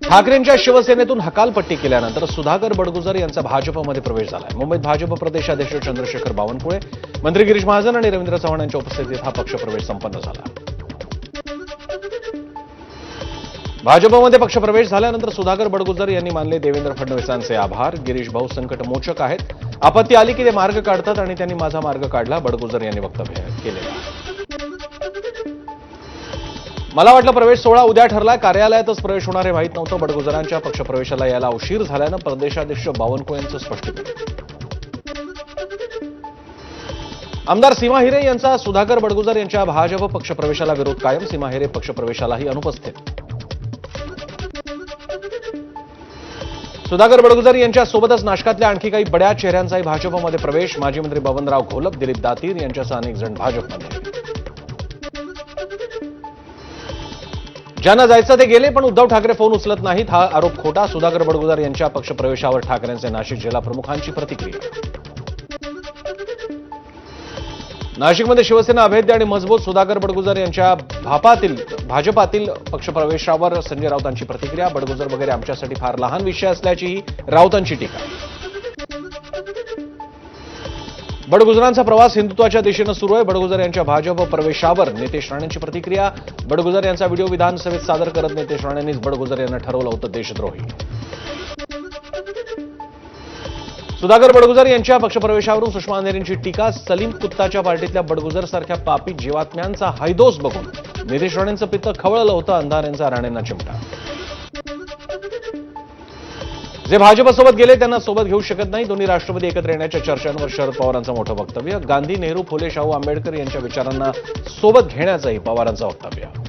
ठाकरेंच्या शिवसेनेतून हकालपट्टी केल्यानंतर सुधाकर बडगुजर यांचा भाजपमध्ये प्रवेश झाला आहे. मुंबईत भाजप प्रदेशाध्यक्ष चंद्रशेखर बावनकुळे, मंत्री गिरीश महाजन आणि रवींद्र चव्हाण यांच्या उपस्थितीत हा पक्षप्रवेश संपन्न झाला. भाजपमध्ये पक्षप्रवेश झाल्यानंतर सुधाकर बडगुजर यांनी मानले देवेंद्र फडणवीसांचे आभार. गिरीश भाऊ संकटमोचक आहेत, आपत्ती आली की ते मार्ग काढतात आणि त्यांनी माझा मार्ग काढला, बडगुजर यांनी वक्तव्य केलेलं आहे. मला वाटलं प्रवेश सोहळा उद्या ठरलाय, कार्यालयातच प्रवेश होणार हे माहीत नव्हतं. बडगुजरांच्या पक्षप्रवेशाला यायला उशीर झाल्यानं प्रदेशाध्यक्ष बावनकुळेंचं स्पष्टीकरण. आमदार सीमा हिरे यांचा सुधाकर बडगुजर यांच्या भाजप पक्षप्रवेशाला विरोध कायम. सीमा हिरे पक्षप्रवेशालाही अनुपस्थित. सुधाकर बडगुजर यांच्या सोबतच नाशकातल्या आणखी काही बड्या चेहऱ्यांचाही भाजपमध्ये प्रवेश. माजी मंत्री बबनराव घोलप, दिलीप दातीर यांच्यासह अनेक जण भाजपमध्ये. ज्यांना जायचं ते गेले, पण उद्धव ठाकरे फोन उचलत नाहीत हा आरोप खोटा. सुधाकर बडगुजर यांच्या पक्षप्रवेशावर ठाकरेंचे नाशिक जिल्हा प्रमुखांची प्रतिक्रिया. नाशिकमध्ये शिवसेना अभेद्य आणि मजबूत. सुधाकर बडगुजर यांच्या भाजपातील पक्षप्रवेशावर संजय राऊतांची प्रतिक्रिया. बडगुजर वगैरे आमच्यासाठी फार लहान विषय असल्याचीही राऊतांची टीका. बडगुजरांचा प्रवास हिंदुत्वाच्या दिशेनं सुरू आहे. बडगुजर यांच्या भाजप प्रवेशावर नितेश राणेंची प्रतिक्रिया. बडगुजर यांचा व्हिडिओ विधानसभेत सादर करत नितेश राणेंनीच बडगुजर यांना ठरवलं होतं देशद्रोही. सुधाकर बडगुजर यांच्या पक्षप्रवेशावरून सुषमा अंधेरींची टीका. सलीम कुत्ताच्या पार्टीतल्या बडगुजर सारख्या पापी जीवात्म्यांचा हैदोस बघून नितेश राणेंचं पित्त खवळलं होतं. अंधारेंचा राणेंना चिमटा. जे भाजपसोबत गेले त्यांना सोबत घेऊ शकत नाही. दोन्ही राष्ट्रवादी एकत्र येण्याच्या चर्चांवर शरद पवारांचं मोठं वक्तव्य. गांधी, नेहरू, फुले, शाहू, आंबेडकर यांच्या विचारांना सोबत घेण्याचंही पवारांचं वक्तव्य.